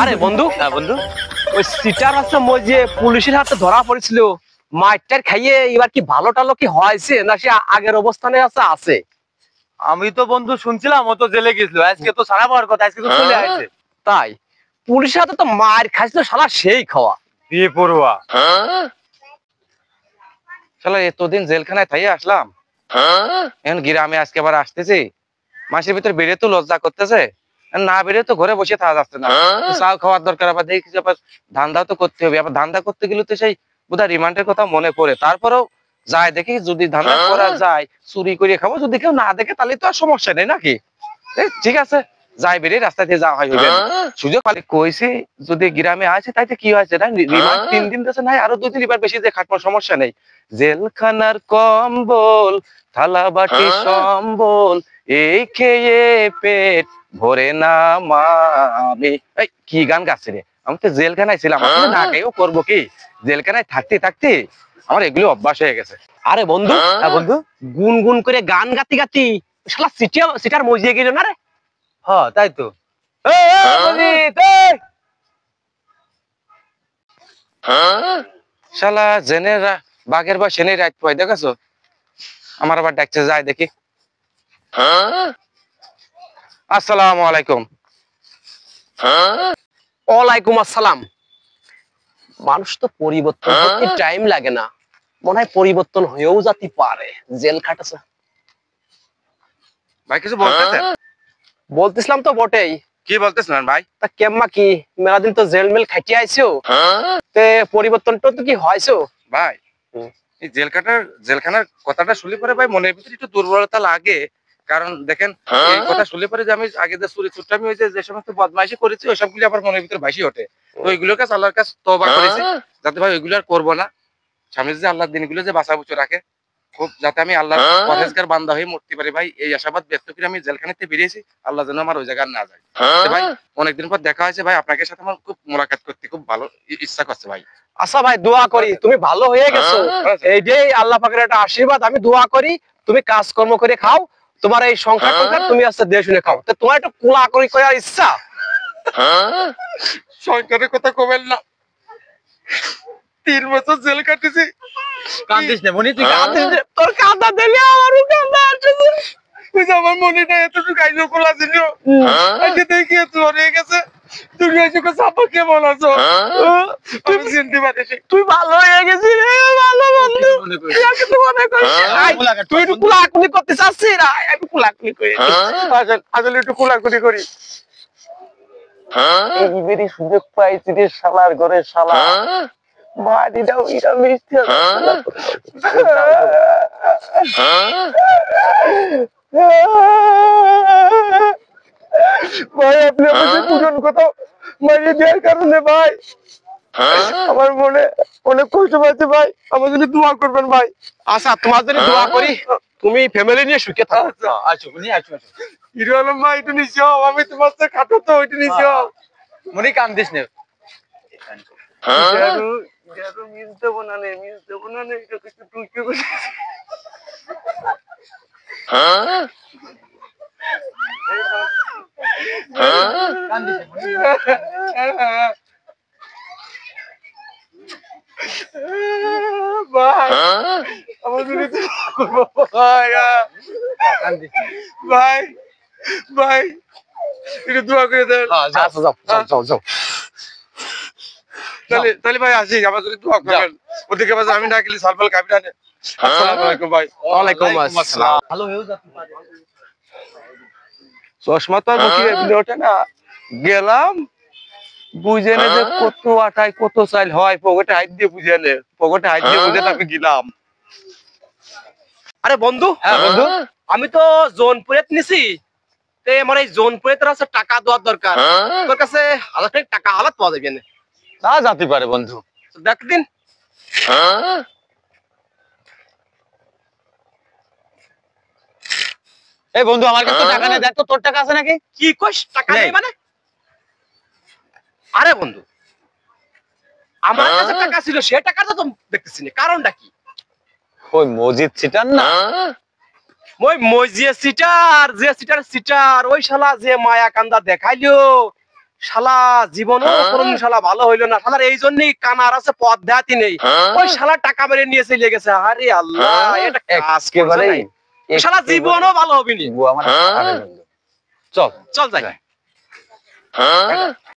আরে বন্ধু, হ্যাঁ বন্ধু, ওই সিটার হচ্ছে মই যে পুলিশের হাতে ধরা পড়েছিল, মাইটার খাইয়ে এবার কি ভালো টালো কি হয়েছে না সে আগের অবস্থানে আছে? আমি তো বন্ধু শুনছিলাম ও তো জেলে গেছিল, আজকে তো সারা পাওয়ার কথা, আজকে তো চলে আসছে। তাই পুলিশের হাতে তো মার খাইছিল শালা সেই খাওয়া বিয়ে পড়ুয়া শালা এতদিন জেলখানায় থাইয়ে আসলাম, এখন গ্রামে আজকে আবার আসতেছি। মাসের ভিতর বেড়ে তো লজ্জা করতেছে, না বেড়ে তো ঘরে বসে থাকা যাচ্ছে না। চাও খাওয়ার দরকার, আবার দেখি আবার ধান্দাও তো করতে হবে। আবার ধান্দা করতে গেলে তো সেই বোধহয় রিমান্ডের কথা মনে পড়ে। তারপরেও যায় দেখি, যদি ধান্দা করা যায় চুরি করে খাবো, যদি কেউ না দেখে তাহলে তো আর সমস্যা নেই নাকি। ঠিক আছে, যাই বেরিয়ে রাস্তা দিয়ে যাওয়া হয়। সুযোগ পালি কইছি যদি গ্রামে আছে তাইতে কি হয়েছে না, রিমান্ড 3 দিন দিয়েছে, নাই আরো 2 দিন এবার বেশি যে খাটবার সমস্যা নেই। জেলখানার কম্বল থালা বাটি সম্বল এই খেয়ে পেট ভরে না মামি। এই কি গান গাচ্ছে রে? আমি তো জেলখানায় ছিলাম, আসলে না খেয়েও করবো কি, জেলখানায় থাকতে থাকতে আমার এগুলো অভ্যাস হয়ে গেছে। আরে বন্ধু, হ্যাঁ বন্ধু, গুনগুন করে গান গাতি গাতি শালা সিটার মজিয়ে গেল না রে। হ্যাঁ তাই তো। শালা জেনে বাঘের বা সেনের রাত পাই, দেখেছো? আমার আবার ডাকছে, যাই দেখি। আসসালামু আলাইকুম। ওয়ালাইকুম আসসালাম। মানুষ তো পরিবর্তন হতে টাইম লাগে না, মনে হয় পরিবর্তন হয়েও যেতে পারে। জেল খাটাছে ভাই কিছু বলতেছেন? বলতেছিলাম তো বটেই। কি বলতেছেন ভাই? তা কেম্মা কি মেলাদিন তো জেল মেল খাটিয়ে আইছো, তে পরিবর্তনটা তো কি হয়েছো? ভাই এই জেলখানার কথাটা শুনলে পরে ভাই মনের ভিতরে একটু দুর্বলতা লাগে। কারণ দেখেন, এই কথা শুনলে পরে যে আমি আগে যে চুরি চুট্টামি হয়েছে, যে সমস্ত বদমাইশি করেছি, ওই সবগুলি আবার মনের ভিতরে ভাসি ওঠে। তো ওইগুলোর কাছে আল্লাহর কাছে তওবা করেছি, যাতে ভাই ওইগুলো আর করবো না। সামনে যে আল্লাহর দিনগুলো যে বাঁচা বুচো রাখে, খুব যাতে আমি আল্লাহর পরহেজগার বান্দা হয়ে মরতে পারি ভাই, এই আশাবাদ ব্যক্ত করে আমি জেলখানাতে বেরিয়েছি। আল্লাহ যেন আমার ওই জায়গায় না যায়। তো ভাই অনেকদিন পর দেখা হয়েছে ভাই, আপনাকে সাথে আমার খুব মোলাকাত করতে খুব ভালো ইচ্ছা করছে ভাই। আচ্ছা ভাই, দোয়া করি তুমি ভালো হয়ে গেছো। এই যে আল্লাহ পাকের একটা আশীর্বাদ, আমি দোয়া করি তুমি কাজকর্ম করে খাও, তোমার এই সংসার সংসার তুমি আস্তে দিয়ে শুনে খাও। তো তোমার একটু কুলা করি করার ইচ্ছা। সরকারের কথা কবেন না, 3 বছর জেল কাটেছি। কান্দিস না মনি, তুই তোর কাঁদা দিলে আমারও কাঁদা আসছে। আমার মনেটা এতটুকু আইলো খোলা ছিল, আজকে দেখি এত হয়ে গেছে। তুমি আজকে সাপা কেমন আছো? আমি চিনতে পারিনি। তুই ভালো হয়ে গেছিস রে, ভালো বন্ধু। তুই আর কিছু মনে করিস না। তুই একটু কুলাকুলি করতে চাচ্ছিস না, আমি কুলাকুলি করি। আসলে একটু খোলাখুলি করি। এইবারই সুযোগ পাইছি রে শালার ঘরে শালা। বাড়িটাও এটা মিষ্টি ভাই আপনি আমাকে পূরণ কথা মারিয়ে দেওয়ার কারণে ভাই আমার মনে অনেক কষ্ট পাচ্ছে ভাই, আমার জন্য দোয়া করবেন ভাই। আচ্ছা, তোমার জন্য দোয়া করি, তুমি ফ্যামিলি নিয়ে সুখে থাকো। আছো মনি, আছো আছো হিরো আলম ভাই একটু নিচে হও, আমি তোমার সাথে খাটো তো ওইটু নিচে হও। মনি, কান্দিস না। মিস দেবো না নে, মিস দেবো না নে, এটা কিছু টুকে বসে। কান্দিস না মনি। ভাই আমার জন্য দোয়া করবো ভাই, কান্দিস না। ভাই ভাই একটু দোয়া করে দেন। আচ্ছা, যাও যাও যাও যাও। তাহলে ভাই আসি, আমার জন্য দোয়া করবেন। ওদিকে বাজে আমি না গেলে সালফাল খাবি না। আসসালামু আলাইকুম ভাই। ওয়ালাইকুম আসসালাম। ভালো হয়েও যাতে পারে। চশমা তো আর মুখে এমনি ওঠে না, গেলাম বুঝে নে যে কত আটাই কত চাইল হয়, পকেটে হাত দিয়ে বুঝে নে, পকেটে হাত দিয়ে বুঝে আমি গেলাম। আরে বন্ধু, হ্যাঁ বন্ধু, আমি তো জোনপুরে নিছি, তে আমার এই জোনপুরে তোর আছে টাকা দেওয়ার দরকার। তোর কাছে 1000 টাকা হালাত পাওয়া যাবে না? তা যেতে পারে বন্ধু। দেখ দিন। এই বন্ধু, আমার কাছে তো টাকা নেই, দেখ তো তোর টাকা আছে নাকি? কি কইস টাকা নেই। নেই মানে? আরে বন্ধু, আমার কাছে টাকা ছিল, সে টাকাটা তো দেখতেছি না, কারণটা কি? ওই মসজিদ ছিটান না, ওই মজিয়ে সিটার, যে সিটার ওই শালা যে মায়া কান্দা দেখাইলো, শালা জীবনও কোন শালা ভালো হইলো না, শালার এই জন্যই কানার আছে পথ দেখাতি নেই, ওই শালা টাকা মেরে নিয়ে চলে গেছে। আরে আল্লাহ, এটা কাজ একেবারে করছে নাই। শালা জীবনও ভালো হবে নি। আমার চল চল যাই।